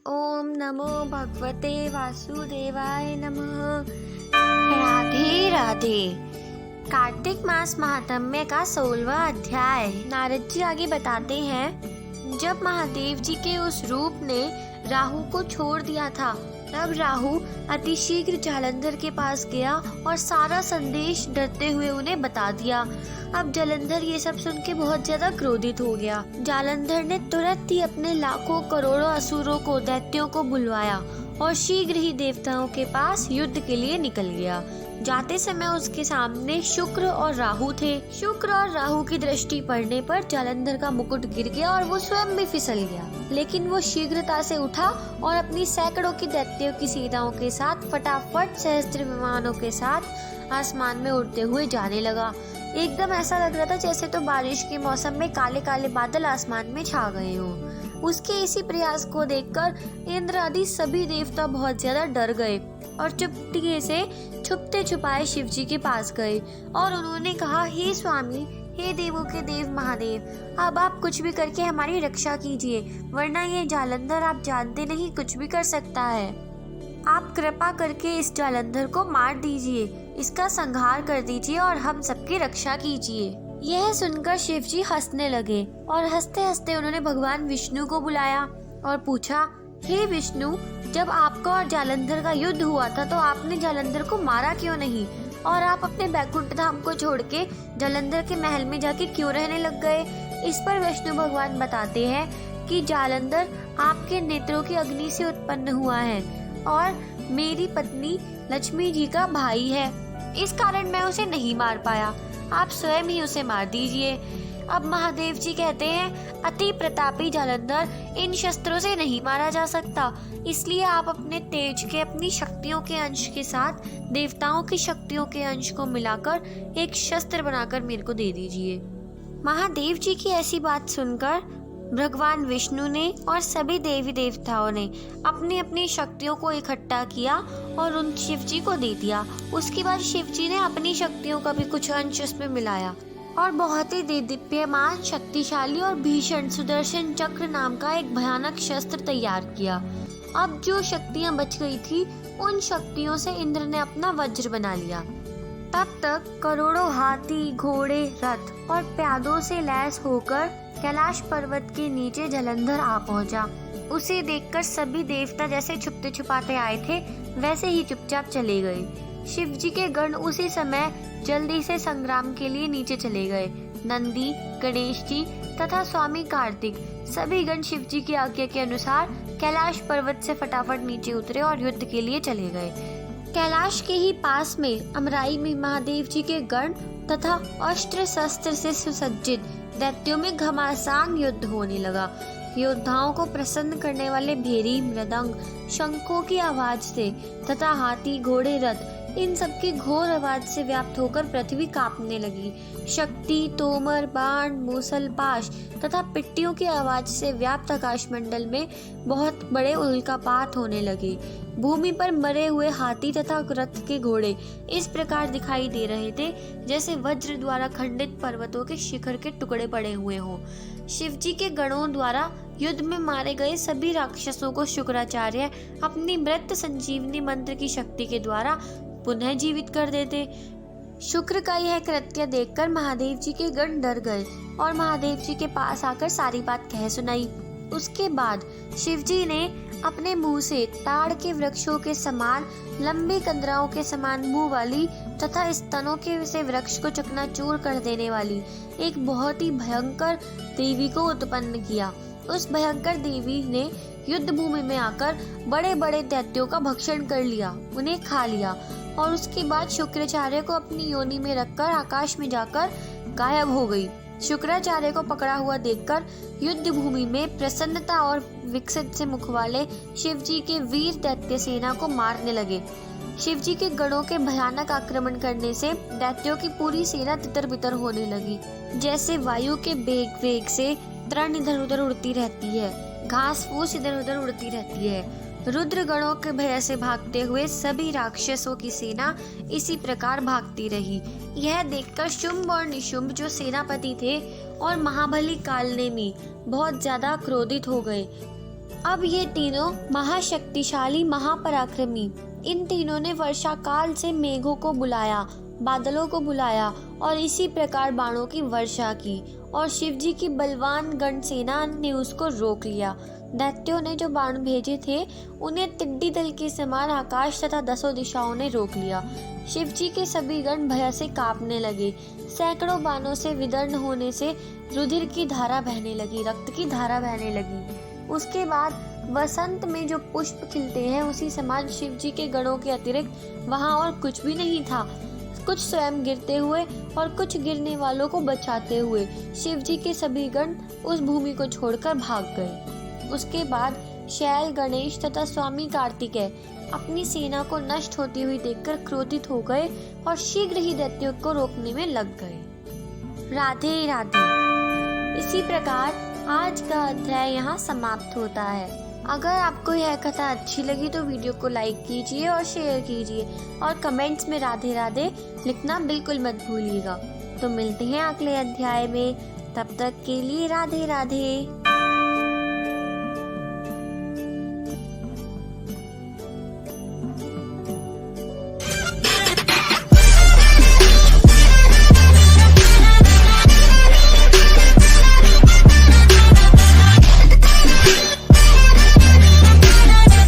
ओम नमो भगवते वासुदेवाय नमः। राधे राधे। कार्तिक मास महात्म्य का 16वां अध्याय। नारद जी आगे बताते हैं, जब महादेव जी के उस रूप ने राहु को छोड़ दिया था, तब राहु अतिशीघ्र जालंधर के पास गया और सारा संदेश डरते हुए उन्हें बता दिया। अब जालंधर ये सब सुन के बहुत ज्यादा क्रोधित हो गया। जालंधर ने तुरंत ही अपने लाखों करोड़ों असुरों को, दैत्यों को बुलवाया और शीघ्र ही देवताओं के पास युद्ध के लिए निकल गया। जाते समय उसके सामने शुक्र और राहु थे। शुक्र और राहु की दृष्टि पड़ने पर जालंधर का मुकुट गिर गया और वो स्वयं भी फिसल गया, लेकिन वो शीघ्रता से उठा और अपनी सैकड़ों की दैत्यों की सेनाओं के साथ फटाफट सहस्त्र विमानों के साथ आसमान में उड़ते हुए जाने लगा। एकदम ऐसा लग रहा था जैसे तो बारिश के मौसम में काले काले बादल आसमान में छा गए हों। उसके इसी प्रयास को देखकर इंद्र आदि सभी देवता बहुत ज्यादा डर गए और चुपके से छुपते छुपाए शिव जी के पास गए और उन्होंने कहा, हे स्वामी, हे देवों के देव महादेव, अब आप कुछ भी करके हमारी रक्षा कीजिए, वरना ये जालंधर आप जानते नहीं कुछ भी कर सकता है। आप कृपा करके इस जालंधर को मार दीजिए, इसका संहार कर दीजिए और हम सबकी रक्षा कीजिए। यह सुनकर शिव जी हंसने लगे और हंसते हंसते उन्होंने भगवान विष्णु को बुलाया और पूछा, हे विष्णु, जब आपका और जालंधर का युद्ध हुआ था तो आपने जालंधर को मारा क्यों नहीं, और आप अपने बैकुंठ धाम को छोड़ के जालंधर के महल में जाके क्यों रहने लग गए। इस पर विष्णु भगवान बताते हैं कि जालंधर आपके नेत्रों की अग्नि से उत्पन्न हुआ है और मेरी पत्नी लक्ष्मी जी का भाई है, इस कारण मैं उसे नहीं मार पाया, आप स्वयं ही उसे मार दीजिए। अब महादेव जी कहते हैं, अति प्रतापी जालंधर इन शस्त्रों से नहीं मारा जा सकता, इसलिए आप अपने तेज के, अपनी शक्तियों के अंश के साथ देवताओं की शक्तियों के अंश को मिलाकर एक शस्त्र बनाकर मेरे को दे दीजिए। महादेव जी की ऐसी बात सुनकर भगवान विष्णु ने और सभी देवी देवताओं ने अपनी अपनी शक्तियों को इकट्ठा किया और उन शिव जी को दे दिया। उसके बाद शिव जी ने अपनी शक्तियों का भी कुछ अंश उसमें मिलाया और बहुत ही दिव्यमान, शक्तिशाली और भीषण सुदर्शन चक्र नाम का एक भयानक शस्त्र तैयार किया। अब जो शक्तियां बच गई थी, उन शक्तियों से इंद्र ने अपना वज्र बना लिया। तब तक करोड़ों हाथी, घोड़े, रथ और प्यादों से लैस होकर कैलाश पर्वत के नीचे जालंधर आ पहुंचा। उसे देखकर सभी देवता जैसे छुपते छुपाते आए थे, वैसे ही चुपचाप चले गए। शिव जी के गण उसी समय जल्दी से संग्राम के लिए नीचे चले गए। नंदी, गणेश जी तथा स्वामी कार्तिक सभी गण शिव जी की आज्ञा के अनुसार कैलाश पर्वत से फटाफट नीचे उतरे और युद्ध के लिए चले गए। कैलाश के ही पास में अमराई में महादेव जी के गण तथा अस्त्र शस्त्र से सुसज्जित दैत्यों में घमासान युद्ध होने लगा। योद्धाओं को प्रसन्न करने वाले भेरी, मृदंग, शंखों की आवाज से तथा हाथी, घोड़े, रथ इन सबकी घोर आवाज से व्याप्त होकर पृथ्वी कांपने लगी। शक्ति, तोमर, बाण, मूसल, पाश तथा पिट्टियों की आवाज से व्याप्त आकाशमंडल में बहुत बड़े उल्कापात होने लगे। भूमि पर मरे हुए हाथी तथा रथ के घोड़े इस प्रकार दिखाई दे रहे थे जैसे वज्र द्वारा खंडित पर्वतों के शिखर के टुकड़े पड़े हुए हों। शिव जी के गणों द्वारा युद्ध में मारे गए सभी राक्षसों को शुक्राचार्य अपनी मृत संजीवनी मंत्र की शक्ति के द्वारा पुनः जीवित कर देते। शुक्र का यह कृत्य देखकर महादेव जी के गण डर गए और महादेव जी के पास आकर सारी बात कह सुनाई। उसके बाद शिव जी ने अपने मुंह से ताड़ के वृक्षों के समान, लंबी कंदराओं के समान मुंह वाली तथा स्तनों के से वृक्ष को चकनाचूर कर देने वाली एक बहुत ही भयंकर देवी को उत्पन्न किया। उस भयंकर देवी ने युद्ध भूमि में आकर बड़े बड़े दैत्यों का भक्षण कर लिया, उन्हें खा लिया और उसके बाद शुक्राचार्य को अपनी योनि में रखकर आकाश में जाकर गायब हो गई। शुक्राचार्य को पकड़ा हुआ देखकर युद्ध भूमि में प्रसन्नता और विकसित से मुख वाले शिव जी के वीर दैत्य सेना को मारने लगे। शिव जी के गणों के भयानक आक्रमण करने से दैत्यों की पूरी सेना तितर बितर होने लगी। जैसे वायु के वेग से तृण इधर उधर उड़ती रहती है, घास फूस इधर उधर उड़ती रहती है। रुद्र गणों के भय से भागते हुए सभी राक्षसों की सेना इसी प्रकार भागती रही। यह देखकर शुंभ और निशुंभ जो सेनापति थे और महाबली कालनेमी बहुत ज्यादा क्रोधित हो गए। अब ये तीनों महाशक्तिशाली महापराक्रमी, इन तीनों ने वर्षा काल से मेघों को बुलाया, बादलों को बुलाया और इसी प्रकार बाणों की वर्षा की और शिवजी की बलवान गण सेना ने उसको रोक लिया। दैत्यों ने जो बाण भेजे थे उन्हें टिड्डी दल के समान आकाश तथा 10 दिशाओं ने रोक लिया। शिवजी के सभी गण भय से कांपने लगे। सैकड़ों बाणों से विदर्ण होने से रुधिर की धारा बहने लगी, रक्त की धारा बहने लगी। उसके बाद वसंत में जो पुष्प खिलते हैं उसी समान शिवजी के गणों के अतिरिक्त वहां और कुछ भी नहीं था। कुछ स्वयं गिरते हुए और कुछ गिरने वालों को बचाते हुए शिवजी के सभी गण उस भूमि को छोड़कर भाग गए। उसके बाद शैल, गणेश तथा स्वामी कार्तिकेय अपनी सेना को नष्ट होती हुई देखकर क्रोधित हो गए और शीघ्र ही दैत्यों को रोकने में लग गए। राधे राधे। इसी प्रकार आज का अध्याय यहाँ समाप्त होता है। अगर आपको यह कथा अच्छी लगी तो वीडियो को लाइक कीजिए और शेयर कीजिए और कमेंट्स में राधे राधे लिखना बिल्कुल मत भूलिएगा। तो मिलते हैं अगले अध्याय में, तब तक के लिए राधे राधे।